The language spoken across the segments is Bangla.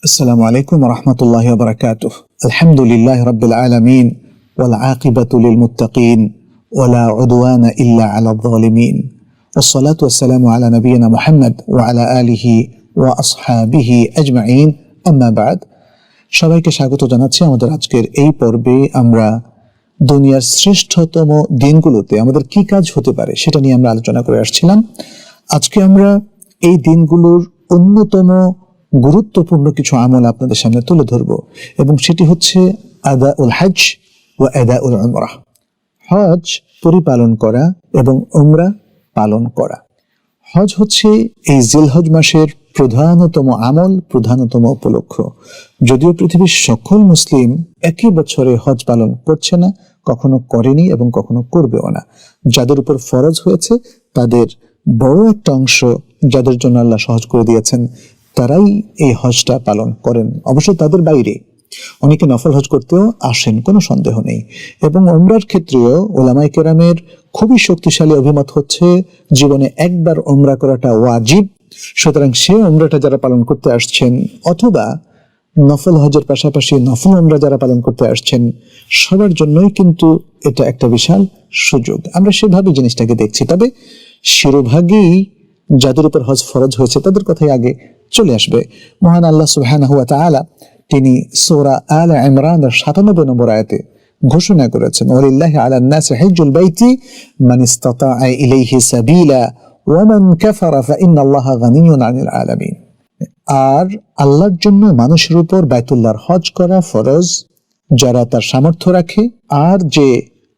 السلام عليكم ورحمة الله وبركاته. الحمد لله رب العالمين والعاقبة للمتقين ولا عدوان إلا على الظالمين والصلاة والسلام على نبينا محمد وعلى آله وأصحابه أجمعين أما بعد সবাইকে স্বাগত জানাচ্ছি আমাদের আজকের এই পর্বে। আমরা দুনিয়ার শ্রেষ্ঠতম দিনগুলোতে আমাদের কি কাজ হতে পারে সেটা নিয়ে আমরা আলোচনা করে আসছিলাম। আজকে আমরা এই দিনগুলোর অন্যতম গুরুত্বপূর্ণ কিছু আমল আপনাদের সামনে তুলে ধরব এবং সেটি হচ্ছে আদাউল হজ ও আদাউল উমরাহ। হজ পরিপালন করা এবং উমরা পালন করা। হজ হচ্ছে এই জিলহজ মাসের প্রধানতম আমল, প্রধানতম উপলক্ষ। যদিও পৃথিবীর সকল মুসলিম একই বছরে হজ পালন করছে না, কখনো করেনি এবং কখনো করবেও না। যাদের উপর ফরজ হয়েছে তাদের বড় একটা অংশ, যাদের জন্য আল্লাহ সহজ করে দিয়েছেন, তারাই এই হজটা পালন করেন। অবশ্য তাদের বাইরে অনেকে নফল হজ করতেও আসেন, কোনো সন্দেহ নেই। এবং উমরার ক্ষেত্রেও ওলামায়ে কেরামের খুবই শক্তিশালী অভিমত হচ্ছে জীবনে একবার উমরা করাটা ওয়াজিব। সুতরাং সে উমরাটা যারা পালন করতে আসছেন অথবা নফল হজের পাশাপাশি নফল উমরা যারা পালন করতে আসছেন, সবার জন্যই কিন্তু এটা একটা বিশাল সুযোগ। আমরা সেভাবে জিনিসটাকে দেখছি। তবে শিরোভাগেই যাদের উপর হজ ফরজ হয়েছে তাদের কথাই আগে চলে আসবে। মহান আল্লাহ সুবহানাহু ওয়া তাআলা তিনি সূরা আলে ইমরানের ৯৭ নম্বর আয়াতে ঘোষণা করেছেন, ওয়ালিল্লাহি আলান নাসি হিজ্জুল বাইতি মান ইসতাতাআ ইলাইহি সাবিলা ওয়া মান কাফারা ফাইন্নাল্লাহা গানিয়্যুন আনিল আলামিন। আর আল্লাহর জন্য মানুষের উপর বাইতুল্লাহর হজ করা ফরজ, যারা তার সামর্থ্য রাখে। আর যে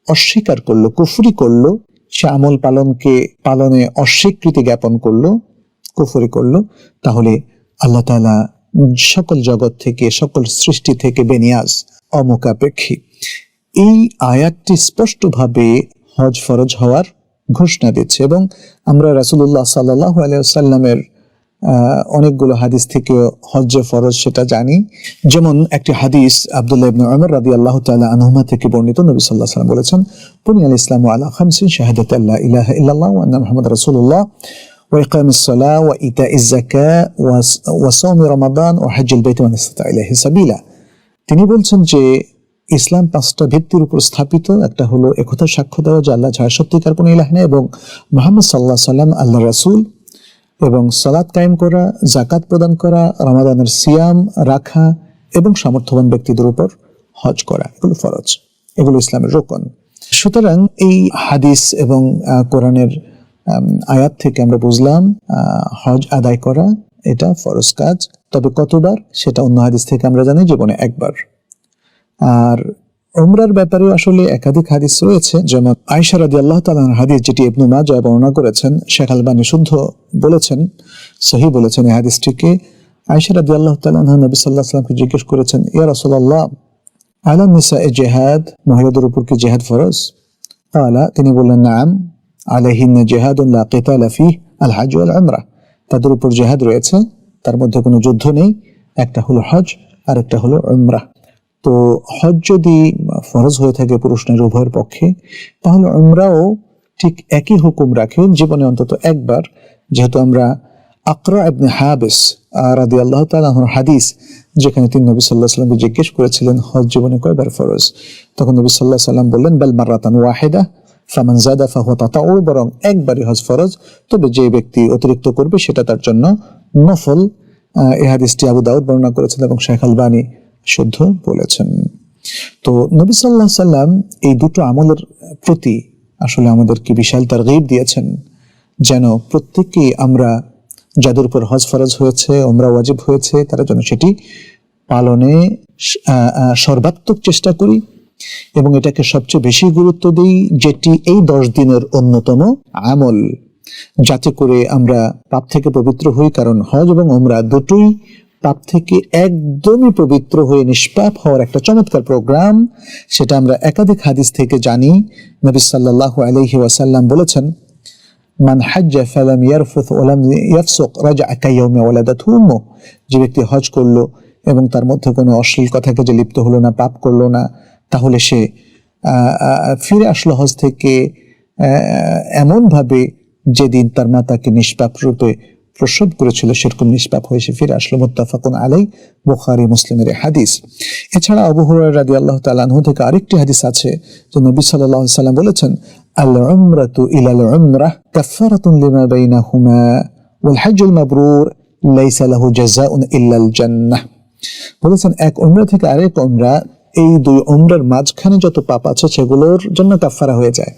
অস্বীকার করলো, কুফরি করলো, সে আমল পালনে অস্বীকৃতি জ্ঞাপন করলো, কুফরি করলো, তাহলে আল্লাহ তাআলা সকল জগৎ থেকে, সকল সৃষ্টি থেকে বেনিয়াজ, অমুখাপেক্ষী। এই আয়াতটি স্পষ্টভাবে হজ ফরজ হওয়ার ঘোষণা দিচ্ছে। এবং আমরা রাসূলুল্লাহ সাল্লাল্লাহু আলাইহি ওয়াসাল্লামের অনেকগুলো হাদিস থেকে হজ ফরজ সেটা জানি। যেমন একটি হাদিস আব্দুল্লাহ ইবনে উমর রাদিয়াল্লাহু তাআলা আনহুমা থেকে বর্ণিত, নবী সাল্লাল্লাহু আলাইহি ওয়াসাল্লাম বলেছেন, বুনিয়াল ইসলামু আলা খামসিন শাহাদাতি আল্লা ইলাহা ইল্লাল্লাহ ওয়া আন্না মুহাম্মাদার রাসূলুল্লাহ ওয়া ইকামিস সালাহ ওয়া ইতাইজ যাকাত ওয়া সাওমি রমাদান ওয়া হজ্জুল বাইতি মান ইসতাতা ইলাইহি সাবিলা। তিনি বলছেন যে ইসলাম 5টা ভিত্তির উপর স্থাপিত। একটা হলো একথা সাক্ষ্য দেওয়া যে আল্লাহ ছাড়া সত্যিকার কোনো ইলাহ নেই এবং মুহাম্মদ সাল্লাল্লাহু আলাইহি ওয়াসাল্লাম আল্লাহর রাসূল, এবং সালাত কায়েম করা, যাকাত প্রদান করা, রমাদানের সিয়াম রাখা এবং সামর্থ্যবান ব্যক্তিদের উপর হজ করা, এগুলো ফরজ, এগুলো ইসলামের রোকন। সুতরাং এই হাদিস এবং কোরআনের আয়াত থেকে আমরা বুঝলাম হজ আদায় করা এটা ফরজ কাজ। তবে কতবার সেটা অন্য হাদিস থেকে আমরা জানি, জীবনে একবার। আর উমরার ব্যাপারেও আসলে একাধিক হাদিস রয়েছে, যেমন আয়েশা রাদিয়াল্লাহু তাআলা আনহার হাদিস, যেটি ইবনে মাজাহ বর্ণনা করেছেন। শেখ আলবানী শুদ্ধ বলেছেন, সহিহ বলেছেন এই হাদিসটিকে। আয়েশা রাদিয়াল্লাহু তাআলা আনহা নবী সাল্লাল্লাহু আলাইহি ওয়াসাল্লামকে জিজ্ঞেস করেছেন, ইয়া রাসূলুল্লাহ, আলা নিসাই জিহাদ, মহিলাদের উপর কি জিহাদ ফরজ? ক্বালা, তিনি বললেন, নাম আলাইহিন্না জিহাদুন লা কিতালা ফিহি আল হজ ওয়াল উমরা। তাদের উপর জিহাদ রয়েছে, তার মধ্যে কোনো যুদ্ধ নেই। একটা হলো হজ আর একটা হলো উমরা। তো হজ যদি ফরজ হয়ে থাকে পুরুষ নারী উভয়ের পক্ষে, তাহলে উমরাও ঠিক একই হুকুম রাখে, জীবনে অন্তত একবার। যেহেতু আমরা আকরা ইবনে হাবিস রাদিয়াল্লাহু তাআলা আনহুর হাদিস, যেখানে তিনি নবী সাল্লাল্লাহু আলাইহি ওয়াসাল্লামকে জিজ্ঞেস করেছিলেন হজ জীবনে কয়বার ফরজ, তখন নবী সাল্লাল্লাহু আলাইহি ওয়াসাল্লাম বললেন, বাল মাররাতান ওয়াহিদা ফামান যাদা ফাহুয়া তাতাউ, বরং একবারই হজ ফরজ, তবে যে ব্যক্তি অতিরিক্ত করবে সেটা তার জন্য নফল। এই হাদিসটি আবু দাউদ বর্ণনা করেছেন এবং শেখ আলবানী শুদ্ধ বলেছেন। তো নবী সাল্লাল্লাহু আলাইহি ওয়াসাল্লাম এই দুটো আমলের প্রতি আসলে আমাদেরকে বিশাল তারগীব দিয়েছেন, যেন প্রত্যেককে আমরা যাদের উপর হজ ফরজ হয়েছে, উমরা ওয়াজিব হয়েছে, তারা যেন সেটি পালনে সর্বাত্মক চেষ্টা করি এবং এটাকে সবচেয়ে বেশি গুরুত্ব দিই, যেটি এই 10 দিনের অন্যতম আমল, যাতে করে আমরা পাপ থেকে পবিত্র হই। কারণ হজ এবং উমরা দুটোই পাপ থেকে একদমই পবিত্র হয়ে নিষ্পাপ হওয়ার একটা চমৎকার প্রোগ্রাম। সেটা আমরা একাধিক হাদিস থেকে জানি। নবী সাল্লাল্লাহু আলাইহি ওয়াসাল্লাম বলেছেন, মান হাজ্জা ফালাম ইয়ারফুথ ওয়া লাম ইয়াফসুক রাজা'a কায়াউমি ওয়ালাদাতহু উম্মুহু। যে ব্যক্তি হজ করলো এবং তার মধ্যে কোনো অশ্লীল কথাকে যে লিপ্ত হলো না, পাপ করলো না, তাহলে সে ফিরে আসলো হজ থেকে এমন ভাবে যেদিন তার মা তাকে নিষ্পাপ রূপে প্রসব করেছিল সেরকম নিষ্পাপ হয়ে সে ফিরে আসলো। মুত্তাফাকুন আলাই, বুখারী মুসলিমের হাদিস। এছাড়া আবু হুরায়রা রাদিয়াল্লাহু তাআলা আনহু থেকে আরেকটি হাদিস আছে যে নবী সাল্লাল্লাহু আলাইহি সাল্লাম বলেছেন, আল উমরাতু ইলাল উমরাহ কাফফারাতুন লিমা বাইনাহুমা ওয়াল হজ্জুল মাবরুর লাইসা লাহু জাযাউন ইল্লাল জান্নাহ। বলেছেন এক উমরা থেকে আরেক উমরা, এই দুই উমরার মাঝখানে যত পাপ আছে সেগুলোর জন্য কাফফারা হয়ে যায়,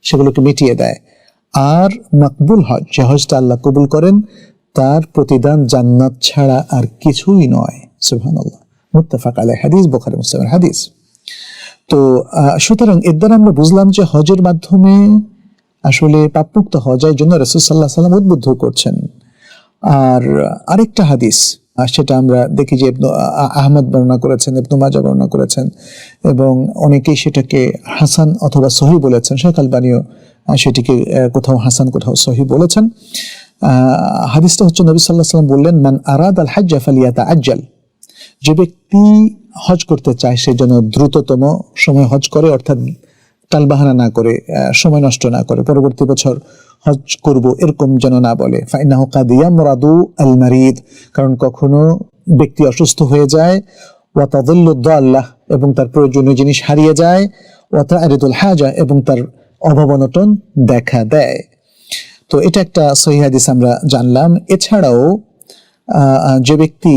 সেগুলোকে মিটিয়ে দেয়। আর মাকবুল হজ, যে হজটা আল্লাহ কবুল করেন, তার প্রতিদান জান্নাত ছাড়া আর কিছুই নয়। সুবহানাল্লাহ। মুত্তাফাক আলাইহি হাদিস, বুখারী মুসলিমের হাদিস। তো সুতরাং এর দ্বারা আমরা বুঝলাম যে হজের মাধ্যমে আসলে পাপমুক্ত হওয়া যায়, জন্য রাসূল সাল্লাল্লাহু আলাইহি ওয়াসাল্লাম উদ্বুদ্ধ করছেন। আর আরেকটা হাদিস সেটা আমরা দেখি যে আহমদ বর্ণনা করেছেন, ইবনে মাজাহ বর্ণনা করেছেন, এবং অনেকেই সেটাকে হাসান অথবা সহিহ বলেছেন। শেখ আলবানীও সেটিকে কোথাও হাসান কোথাও সহিহ বলেছেন। হাদিসটা হচ্ছে নবী সাল্লাল্লাহু আলাইহি ওয়াসাল্লাম বললেন, মান আরাদাল হাজ্জা ফালিয়াতাআজ্জাল, যে ব্যক্তি হজ করতে চায় সে যেন দ্রুততম সময় হজ করে, অর্থাৎ টালবাহানা না করে, সময় নষ্ট না করে, পরবর্তী বছর হজ করব এরকম যেন না বলে। ফাইন্নাহু কাদ ইয়ামরাদু আল মারিদ, কারণ কখনো ব্যক্তি অসুস্থ হয়ে যায়, ওয়া তাদিল্লু দাল্লাহ, এবং তার প্রয়োজনীয় জিনিস হারিয়ে যায়, ওয়া তা'রিদুল হাজা, এবং তার অভাব অনটন দেখা দেয়। তো এটা একটা সহিহ হাদিস আমরা জানলাম। এছাড়াও যে ব্যক্তি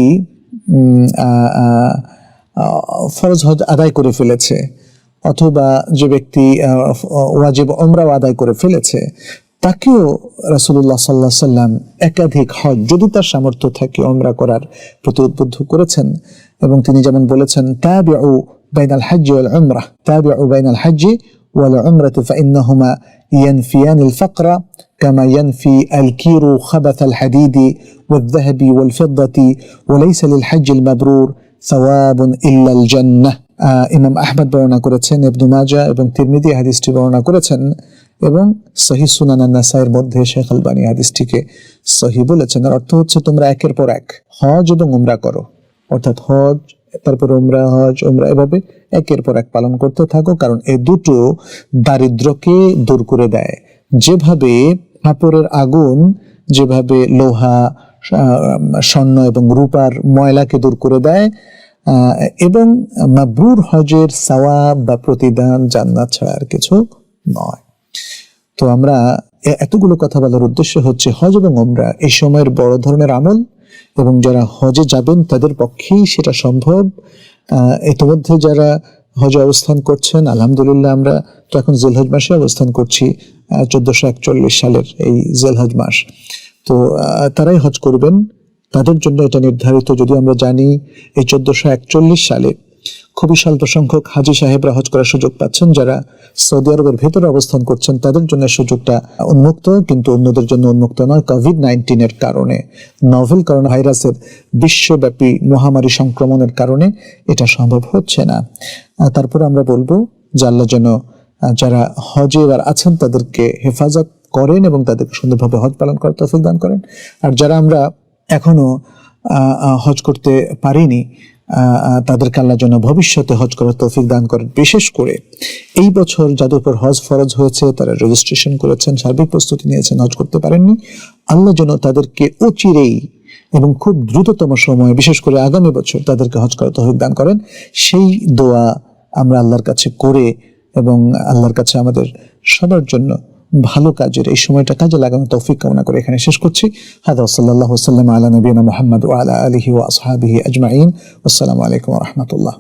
ফরজ হজ আদায় করে ফেলেছে, অথবা যে ব্যক্তি ওয়াজিব উমরাও আদায় করে ফেলেছে, তাকেও রাসূলুল্লাহ সাল্লাল্লাহু আলাইহি ওয়াসাল্লাম একাধিক হজ, যদি তার সামর্থ্য থাকে, উমরা করার প্রতি উদ্বুদ্ধ করেছেন। এবং তিনি যেমন বলেছেন, তাবিউ বাইনাল হজ্জি ওয়াল উমরাহ, তাবিউ বাইনাল হজ্জি ওয়াল উমরাতি ফাইন্নাহুমা ইয়ানফিয়ানিল ফাকরা কামা ইয়ানফি আল কিরু খাবাথাল হাদিদি ওয়াল যাহাবি ওয়াল ফিদ্দাতি ওয়া লাইসা লিল হজ্জিল মাবরুর সাওয়াবুন ইল্লাল জান্নাহ। ইমাম আহমদ বর্ণনা করেছেন, ইবনে মাজাহ এবং তিরমিজি হাদিসটি বর্ণনা করেছেন, এবং সহিহ সুনান আন-নাসাইর মধ্যে শেখ আলবানী হাদিসটিকে সহিহ বলেছেন। আর অর্থ হচ্ছে, তোমরা একের পর এক হজ এবং উমরা করো, অর্থাৎ হজ তারপর উমরা, হজ উমরা, এভাবে একের পর এক পালন করতে থাকো, কারণ এই দুটো দারিদ্র্যকে দূর করে দেয়। যেভাবে কাপড়ের আগুন যেভাবে লোহা, স্বর্ণ এবং রূপার ময়লাকে দূর করে দেয়, এবং মাবরুর হজের সওয়াব বা প্রতিদান জান্নাত ছাড়া আর কিছু নয়। তো আমরা এতগুলো কথা বলার উদ্দেশ্য হচ্ছে, হজ এবং উমরা এই সময়ের বড় ধরনের আমল, এবং যারা হজে যাবেন তাদের পক্ষেই সেটা সম্ভব। ইতিমধ্যে যারা হজে অবস্থান করছেন, আলহামদুলিল্লাহ, আমরা তো এখন জিলহজ মাসে অবস্থান করছি, 1441 সালের এই জিলহজ মাস। তো তারাই হজ করবেন, তাদের জন্য এটা নির্ধারিত। যদি আমরা জানি এই 1441 সালে খুবই স্বল্প সংখ্যক হাজি সাহেবরা হজ করার সুযোগ পাচ্ছেন, যারা সৌদি আরবের ভেতরে অবস্থান করছেন তাদের জন্য সুযোগটা উন্মুক্ত, কিন্তু অন্যদের জন্য উন্মুক্ত নয়। কোভিড-19 এর কারণে, নভেল করোনা ভাইরাসের বিশ্বব্যাপী মহামারী সংক্রমণের কারণে এটা সম্ভব হচ্ছে না। তারপরে আমরা বলবো যে আল্লাহ যেন যারা হজে এবার আছেন তাদেরকে হেফাজত করেন এবং তাদেরকে সুন্দরভাবে হজ পালন করার তৌফিক দান করেন। আর যারা আমরা এখনো হজ করতে পারিনি, তাদেরকে আল্লাহ যেন ভবিষ্যতে হজ করার তৌফিক দান করেন। বিশেষ করে এই বছর যাদের উপর হজ ফরজ হয়েছে, তারা রেজিস্ট্রেশন করেছেন, সার্বিক প্রস্তুতি নিয়েছেন, হজ করতে পারেননি, আল্লাহ যেন তাদেরকে অচিরেই এবং খুব দ্রুততম সময়ে, বিশেষ করে আগামী বছর, তাদেরকে হজ করার তৌফিক দান করেন। সেই দোয়া আমরা আল্লাহর কাছে করে, এবং আল্লাহর কাছে আমাদের সবার জন্য ভালো কাজের এই সময়টা কাজে লাগানোর তৌফিক কামনা করে এখানে শেষ করছি। হাদা সাল্লাল্লাহু আলা নবিয়িনা মুহাম্মদ ওয়া আলা আলিহি ওয়া আসহাবিহি আজমাইন। আসসালামু আলাইকুম ওয়া রাহমাতুল্লাহ।